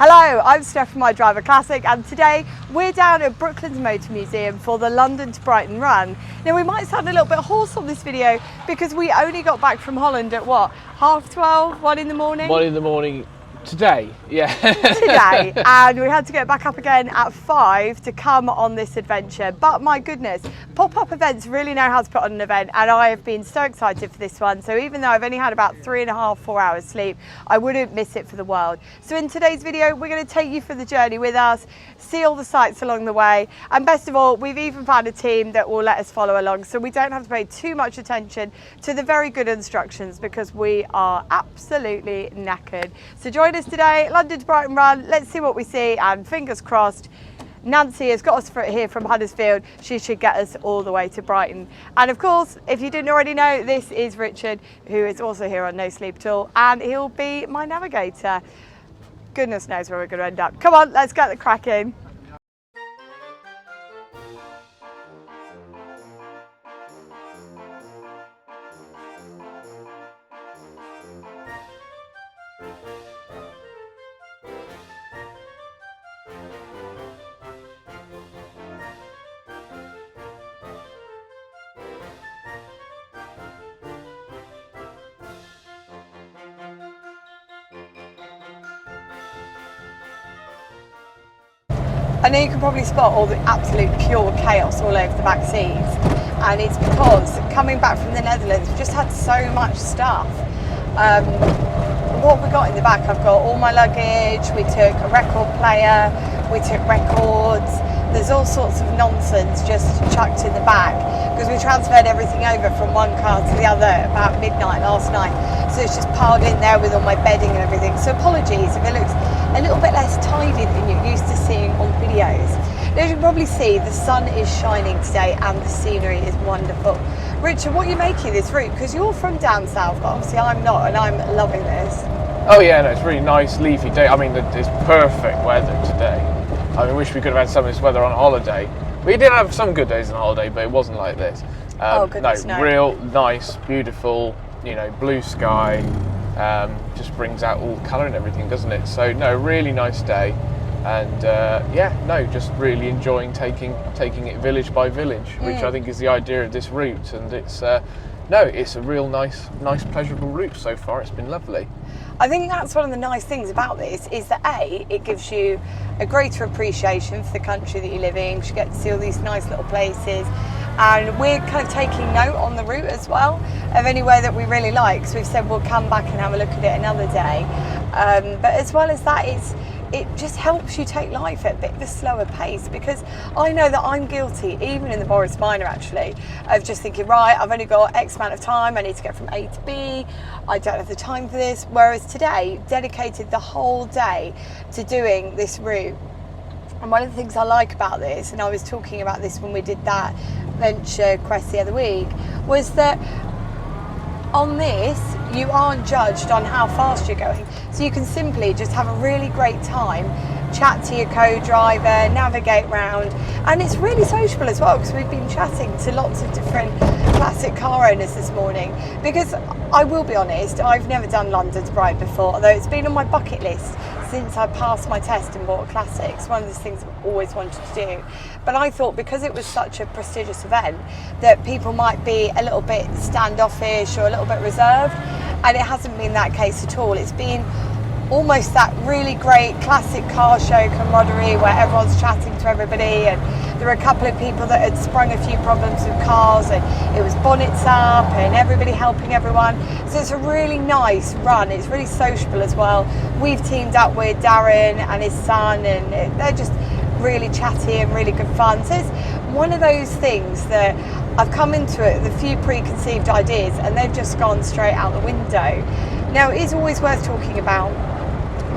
Hello, I'm Steph from My Driver Classic, and today we're down at Brooklands Motor Museum for the London to Brighton run. Now we might sound a little bit hoarse on this video because we only got back from Holland at what, 12:30, 1 in the morning? 1 in the morning today, yeah. Today, and we had to get back up again at 5 to come on this adventure. But my goodness, pop-up events really know how to put on an event, and I have been so excited for this one. So even though I've only had about 3.5, 4 hours sleep, I wouldn't miss it for the world. So in today's video, we're going to take you for the journey with us, see all the sights along the way, and best of all, we've even found a team that will let us follow along, so we don't have to pay too much attention to the very good instructions because we are absolutely knackered. So join us today, London to Brighton run. Let's see what we see, and fingers crossed, Nancy has got us here from Huddersfield. She should get us all the way to Brighton. And of course, if you didn't already know, this is Richard, who is also here on No Sleep at All, and he'll be my navigator. Goodness knows where we're going to end up. Come on, let's get the cracking. I know you can probably spot all the absolute pure chaos all over the back seats, and it's because coming back from the Netherlands, we've just had so much stuff. What we got in the back, I've got all my luggage, we took a record player, we took records, there's all sorts of nonsense just chucked in the back because we transferred everything over from one car to the other about midnight last night, so it's just piled in there with all my bedding and everything. So apologies if it looks a little bit less tidy than you're used to seeing on videos. As you can probably see, the sun is shining today and the scenery is wonderful. Richard, what are you making of this route? Because you're from down south, but obviously I'm not, and I'm loving this. Oh yeah, no, it's a really nice leafy day. I mean, it's perfect weather today. I mean, wish we could have had some of this weather on holiday. We did have some good days on holiday, but it wasn't like this. Oh goodness, no. Real nice, beautiful, you know, blue sky. Just brings out all the colour and everything, doesn't it? So no, really nice day, and yeah, no, just really enjoying taking it village by village, which I think is the idea of this route. And it's no, it's a real nice, pleasurable route so far. It's been lovely. I think that's one of the nice things about this is that A, it gives you a greater appreciation for the country that you live in. You get to see all these nice little places, and we're kind of taking note on the route as well of anywhere that we really like. So we've said we'll come back and have a look at it another day. But as well as that, it just helps you take life at a bit of a slower pace, because I know that I'm guilty, even in the Boris Minor actually, of just thinking, right, I've only got X amount of time, I need to get from A to B, I don't have the time for this. Whereas today, dedicated the whole day to doing this route. And one of the things I like about this, and I was talking about this when we did that venture quest the other week, was that on this, you aren't judged on how fast you're going. So you can simply just have a really great time, chat to your co-driver, navigate round, and it's really sociable as well, because we've been chatting to lots of different classic car owners this morning. Because I will be honest, I've never done London to Brighton before, although it's been on my bucket list since I passed my test and bought a classic. It's one of those things I've always wanted to do. But I thought because it was such a prestigious event that people might be a little bit standoffish or a little bit reserved, and it hasn't been that case at all. It's been almost that really great classic car show camaraderie where everyone's chatting to everybody, and there were a couple of people that had sprung a few problems with cars, and it was bonnets up and everybody helping everyone. So it's a really nice run. It's really sociable as well. We've teamed up with Darren and his son, and they're just really chatty and really good fun. So it's one of those things that I've come into it with a few preconceived ideas, and they've just gone straight out the window. Now, it is always worth talking about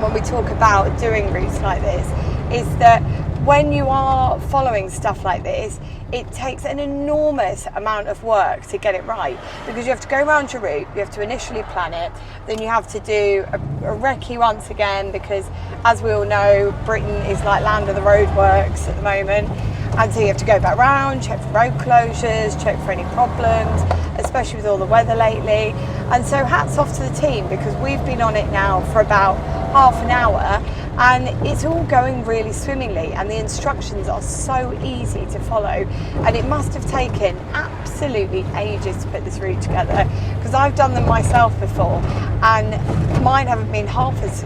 when we talk about doing routes like this, is that when you are following stuff like this, it takes an enormous amount of work to get it right, because you have to go around your route, you have to initially plan it, then you have to do a recce once again, because as we all know, Britain is like land of the roadworks at the moment, and so you have to go back round, check for road closures, check for any problems, especially with all the weather lately. And so hats off to the team, because we've been on it now for about half an hour, and it's all going really swimmingly, and the instructions are so easy to follow. And it must have taken absolutely ages to put this route together, because I've done them myself before and mine haven't been half as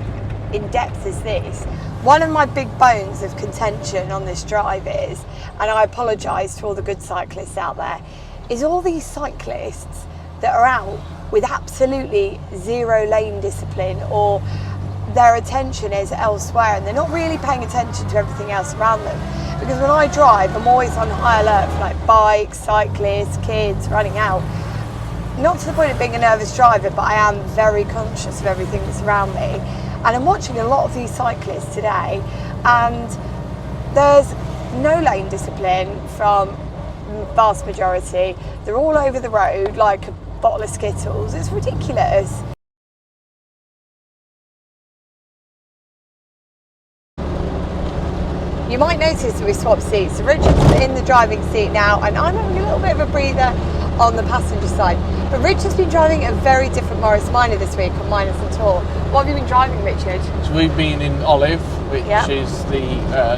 in depth as this. One of my big bones of contention on this drive is, and I apologise to all the good cyclists out there, is all these cyclists that are out with absolutely zero lane discipline, or their attention is elsewhere and they're not really paying attention to everything else around them. Because when I drive, I'm always on high alert for like bikes, cyclists, kids running out. Not to the point of being a nervous driver, but I am very conscious of everything that's around me. And I'm watching a lot of these cyclists today, and there's no lane discipline from the vast majority. They're all over the road like a bottle of Skittles. It's ridiculous. You might notice that we swapped seats. So Richard's in the driving seat now, and I'm having a little bit of a breather on the passenger side. But Richard's been driving a very different Morris Minor this week on Minor Centaur. What have you been driving, Richard? So we've been in Olive, which is the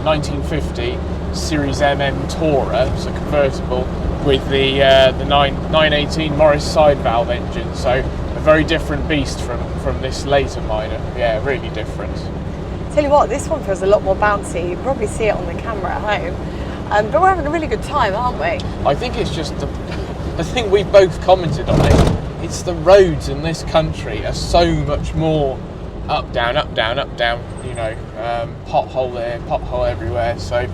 1950 Series MM Tourer, so convertible, with the 918 Morris side valve engine. So a very different beast from this later Minor. Yeah, really different. Tell you what, this one feels a lot more bouncy. You can probably see it on the camera at home. But we're having a really good time, aren't we? I think it's just I think we both commented on it. It's the roads in this country are so much more up, down, up, down, up, down. You know, pothole there, pothole everywhere. So,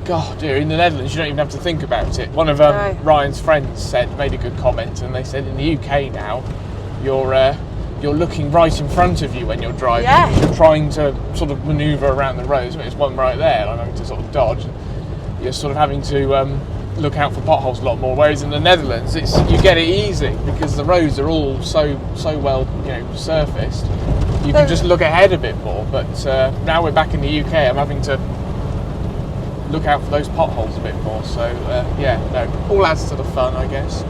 God, dear, in the Netherlands you don't even have to think about it. One of Ryan's friends made a good comment, and they said in the UK now, you're looking right in front of you when you're driving. Yeah. You're trying to sort of manoeuvre around the roads. There's one right there, I'm having to sort of dodge. You're sort of having to look out for potholes a lot more. Whereas in the Netherlands, you get it easy because the roads are all so well, surfaced. You can just look ahead a bit more. But now we're back in the UK, I'm having to look out for those potholes a bit more. So all adds to the fun, I guess.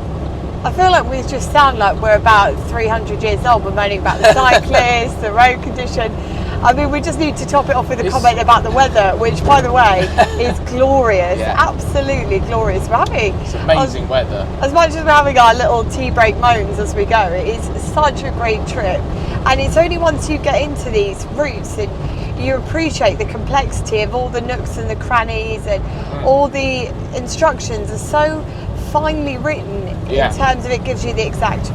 I feel like we just sound like we're about 300 years old. We're moaning about the cyclists, the road condition. I mean, we just need to top it off with a comment about the weather, which, by the way, is glorious. Yeah. Absolutely glorious. It's amazing weather. As much as we're having our little tea break moans as we go, it is such a great trip. And it's only once you get into these routes and you appreciate the complexity of all the nooks and the crannies, and all the instructions are so finely written in terms of it gives you the exact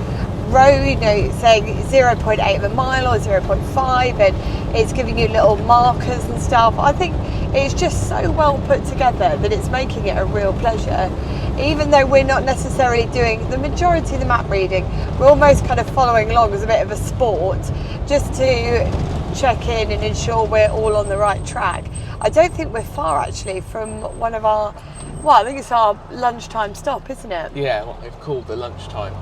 road, saying 0.8 of a mile or 0.5, and it's giving you little markers and stuff. I think it's just so well put together that it's making it a real pleasure. Even though we're not necessarily doing the majority of the map reading, we're almost kind of following along as a bit of a sport, just to check in and ensure we're all on the right track. I don't think we're far actually from one of our, I think it's our lunchtime stop, isn't it? Yeah, what they've called the lunchtime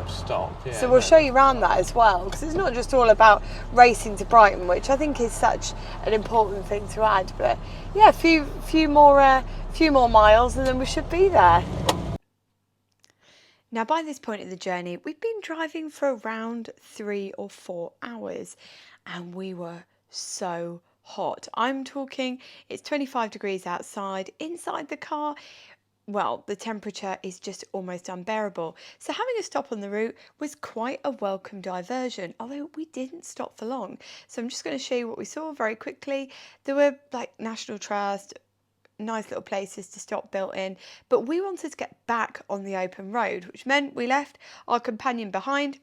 stop. Yeah, so we'll show you around that as well, because it's not just all about racing to Brighton, which I think is such an important thing to add. But yeah, a few more miles, and then we should be there. Now, by this point in the journey, we've been driving for around 3 or 4 hours, and we were so hot. I'm talking, it's 25 degrees outside. Inside the car, well, the temperature is just almost unbearable. So having a stop on the route was quite a welcome diversion, although we didn't stop for long. So I'm just going to show you what we saw very quickly. There were like National Trust, nice little places to stop built in, but we wanted to get back on the open road, which meant we left our companion behind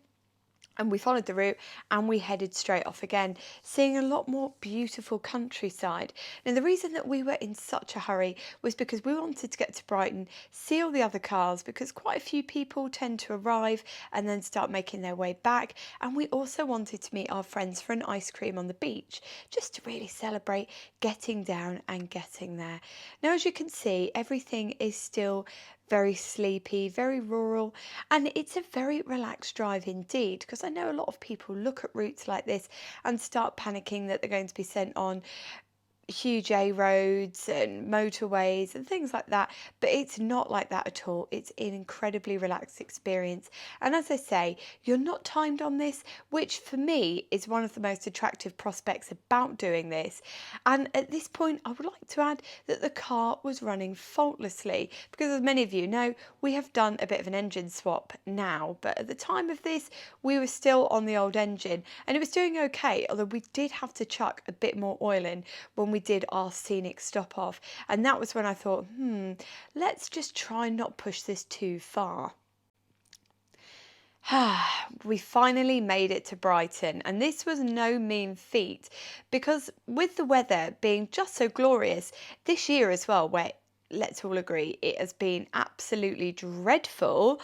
and we followed the route and we headed straight off again, seeing a lot more beautiful countryside. Now, the reason that we were in such a hurry was because we wanted to get to Brighton, see all the other cars, because quite a few people tend to arrive and then start making their way back. And we also wanted to meet our friends for an ice cream on the beach, just to really celebrate getting down and getting there. Now, as you can see, everything is still very sleepy, very rural, and it's a very relaxed drive indeed, because I know a lot of people look at routes like this and start panicking that they're going to be sent on huge A roads and motorways and things like that, but it's not like that at all. It's an incredibly relaxed experience. And as I say, you're not timed on this, which for me is one of the most attractive prospects about doing this. And at this point, I would like to add that the car was running faultlessly because, as many of you know, we have done a bit of an engine swap now, but at the time of this, we were still on the old engine and it was doing okay, although we did have to chuck a bit more oil in when we did our scenic stop off. And that was when I thought, let's just try and not push this too far. We finally made it to Brighton, and this was no mean feat because with the weather being just so glorious this year as well, where let's all agree it has been absolutely dreadful.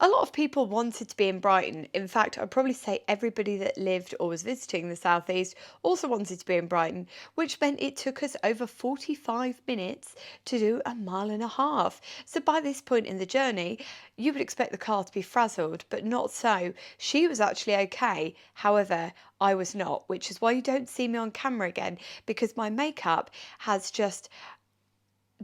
A lot of people wanted to be in Brighton. In fact, I'd probably say everybody that lived or was visiting the southeast also wanted to be in Brighton, which meant it took us over 45 minutes to do a mile and a half. So by this point in the journey, you would expect the car to be frazzled, but not so. She was actually okay. However, I was not, which is why you don't see me on camera again, because my makeup has just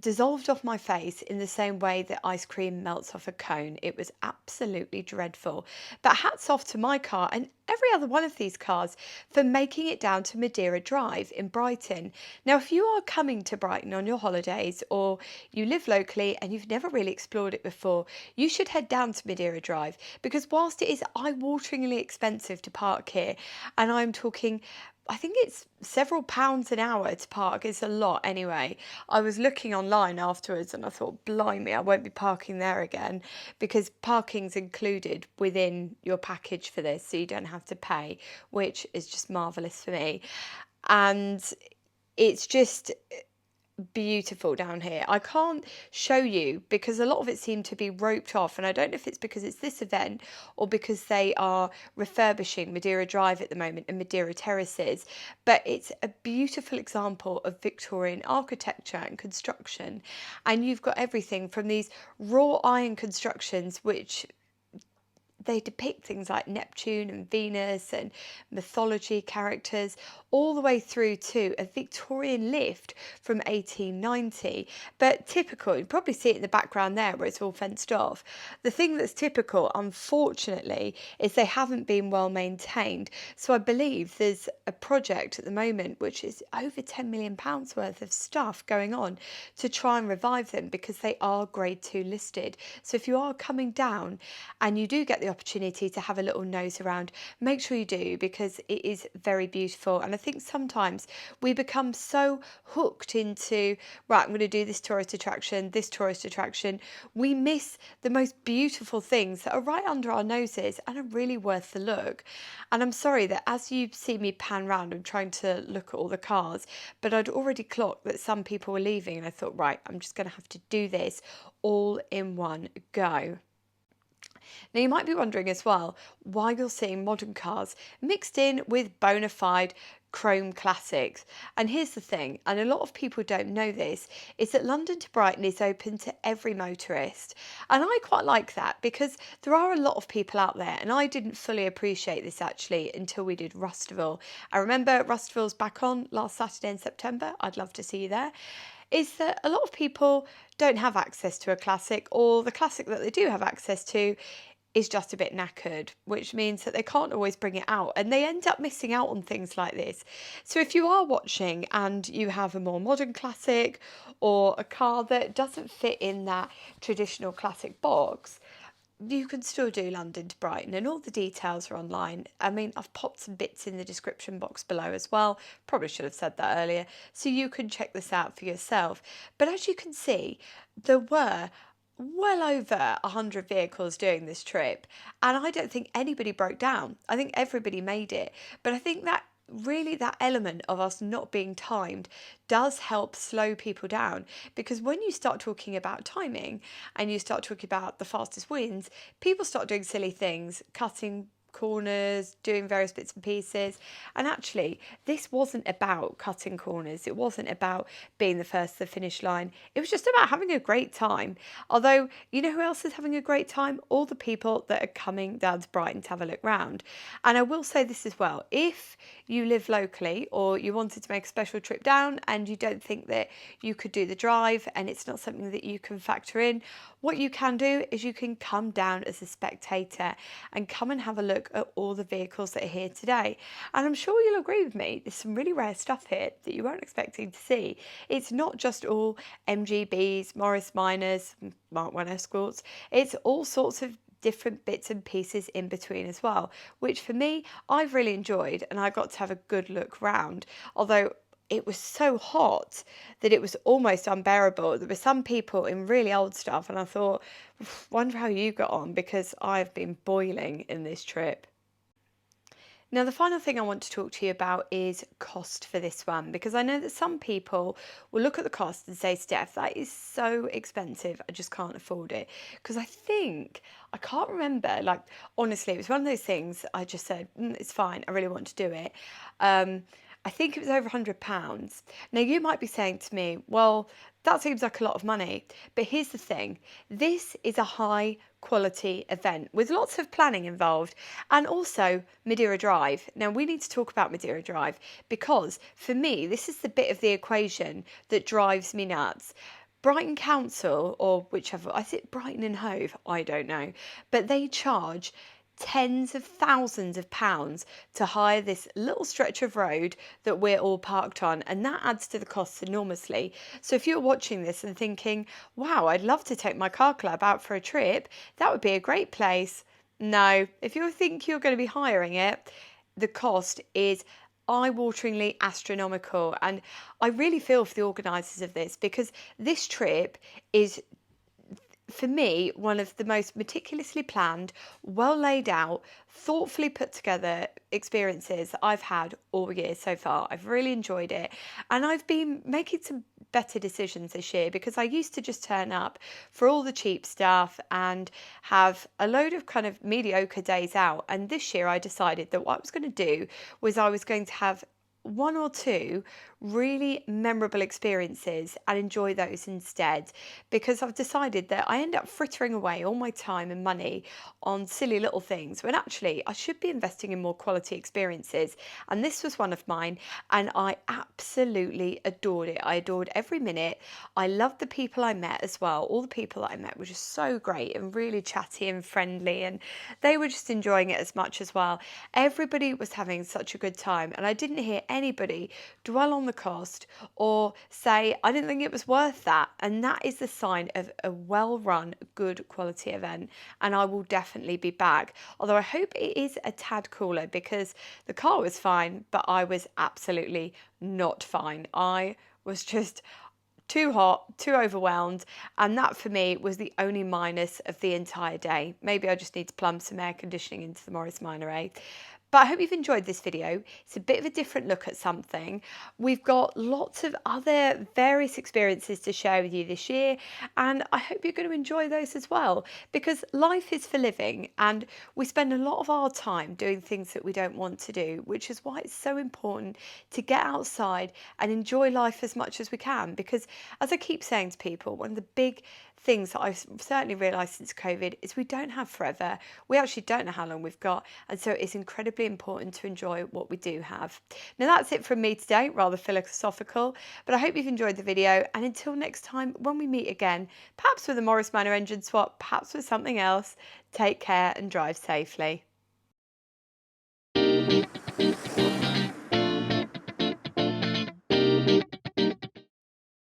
dissolved off my face in the same way that ice cream melts off a cone. It was absolutely dreadful. But hats off to my car and every other one of these cars for making it down to Madeira Drive in Brighton. Now, if you are coming to Brighton on your holidays or you live locally and you've never really explored it before, you should head down to Madeira Drive because whilst it is eye-wateringly expensive to park here, and I'm talking I think it's several pounds an hour to park. It's a lot anyway. I was looking online afterwards and I thought, blimey, I won't be parking there again because parking's included within your package for this, so you don't have to pay, which is just marvellous for me. And it's just beautiful down here. I can't show you because a lot of it seemed to be roped off, and I don't know if it's because it's this event or because they are refurbishing Madeira Drive at the moment and Madeira Terraces, but it's a beautiful example of Victorian architecture and construction, and you've got everything from these wrought iron constructions which they depict things like Neptune and Venus and mythology characters, all the way through to a Victorian lift from 1890. But typical, you probably see it in the background there where it's all fenced off. The thing that's typical, unfortunately, is they haven't been well maintained. So I believe there's a project at the moment which is over £10 million worth of stuff going on to try and revive them because they are grade 2 listed. So if you are coming down and you do get the opportunity to have a little nose around, make sure you do because it is very beautiful. And I think sometimes we become so hooked into, right, I'm going to do this tourist attraction, we miss the most beautiful things that are right under our noses and are really worth the look. And I'm sorry that as you see me pan round, I'm trying to look at all the cars, but I'd already clocked that some people were leaving and I thought, right, I'm just going to have to do this all in one go. Now you might be wondering as well why you're seeing modern cars mixed in with bona fide chrome classics. And here's the thing, and a lot of people don't know this, is that London to Brighton is open to every motorist. And I quite like that because there are a lot of people out there, and I didn't fully appreciate this actually until we did Rusterville. I remember Rusterville's back on last Saturday in September. I'd love to see you there. Is that a lot of people don't have access to a classic, or the classic that they do have access to is just a bit knackered, which means that they can't always bring it out and they end up missing out on things like this. So if you are watching and you have a more modern classic or a car that doesn't fit in that traditional classic box, you can still do London to Brighton and all the details are online. I mean, I've popped some bits in the description box below as well. Probably should have said that earlier. So you can check this out for yourself. But as you can see, there were well over 100 vehicles doing this trip and I don't think anybody broke down. I think everybody made it. But I think that really that element of us not being timed does help slow people down, because when you start talking about timing and you start talking about the fastest wins, people start doing silly things, cutting corners, doing various bits and pieces. And actually, this wasn't about cutting corners. It wasn't about being the first to the finish line. It was just about having a great time. Although, you know who else is having a great time? All the people that are coming down to Brighton to have a look round. And I will say this as well. If you live locally or you wanted to make a special trip down and you don't think that you could do the drive and it's not something that you can factor in, what you can do is you can come down as a spectator and come and have a look at all the vehicles that are here today. And I'm sure you'll agree with me, there's some really rare stuff here that you weren't expecting to see. It's not just all MGBs, Morris Minors, Mark 1 Escorts, it's all sorts of different bits and pieces in between as well, which for me, I've really enjoyed, and I got to have a good look round. Although it was so hot that it was almost unbearable. There were some people in really old stuff, and I thought, wonder how you got on, because I've been boiling in this trip. Now, the final thing I want to talk to you about is cost for this one, because I know that some people will look at the cost and say, Steph, that is so expensive, I just can't afford it. Because I can't remember, like, honestly, it was one of those things I just said, it's fine, I really want to do it. I think it was over £100. Now, you might be saying to me, well, that seems like a lot of money. But here's the thing. This is a high quality event with lots of planning involved, and also Madeira Drive. Now, we need to talk about Madeira Drive because for me, this is the bit of the equation that drives me nuts. Brighton Council, or whichever, is it Brighton and Hove? I don't know. But they charge tens of thousands of pounds to hire this little stretch of road that we're all parked on, and that adds to the costs enormously. So if you're watching this and thinking, wow, I'd love to take my car club out for a trip, that would be a great place. No, if you think you're going to be hiring it, the cost is eye-wateringly astronomical, and I really feel for the organisers of this, because this trip is, for me, one of the most meticulously planned, well laid out, thoughtfully put together experiences I've had all year so far. I've really enjoyed it, and I've been making some better decisions this year, because I used to just turn up for all the cheap stuff and have a load of kind of mediocre days out. And this year I decided that what I was going to do was I was going to have one or two really memorable experiences and enjoy those instead, because I've decided that I end up frittering away all my time and money on silly little things when actually I should be investing in more quality experiences. And this was one of mine, and I absolutely adored it. I adored every minute. I loved the people I met as well. All the people that I met were just so great and really chatty and friendly, and they were just enjoying it as much as well. Everybody was having such a good time, and I didn't hear anybody dwell on the cost or say I didn't think it was worth that. And that is the sign of a well-run, good quality event, and I will definitely be back. Although I hope it is a tad cooler, because the car was fine, but I was absolutely not fine. I was just too hot, too overwhelmed, and that for me was the only minus of the entire day. Maybe I just need to plumb some air conditioning into the Morris Minor, eh? But I hope you've enjoyed this video. It's a bit of a different look at something. We've got lots of other various experiences to share with you this year, and I hope you're going to enjoy those as well, because life is for living, and we spend a lot of our time doing things that we don't want to do, which is why it's so important to get outside and enjoy life as much as we can. Because as I keep saying to people, one of the big things that I've certainly realised since COVID is we don't have forever. We actually don't know how long we've got, and so it's incredibly important to enjoy what we do have. Now that's it from me today, rather philosophical, but I hope you've enjoyed the video, and until next time when we meet again, perhaps with a Morris Minor engine swap, perhaps with something else, take care and drive safely.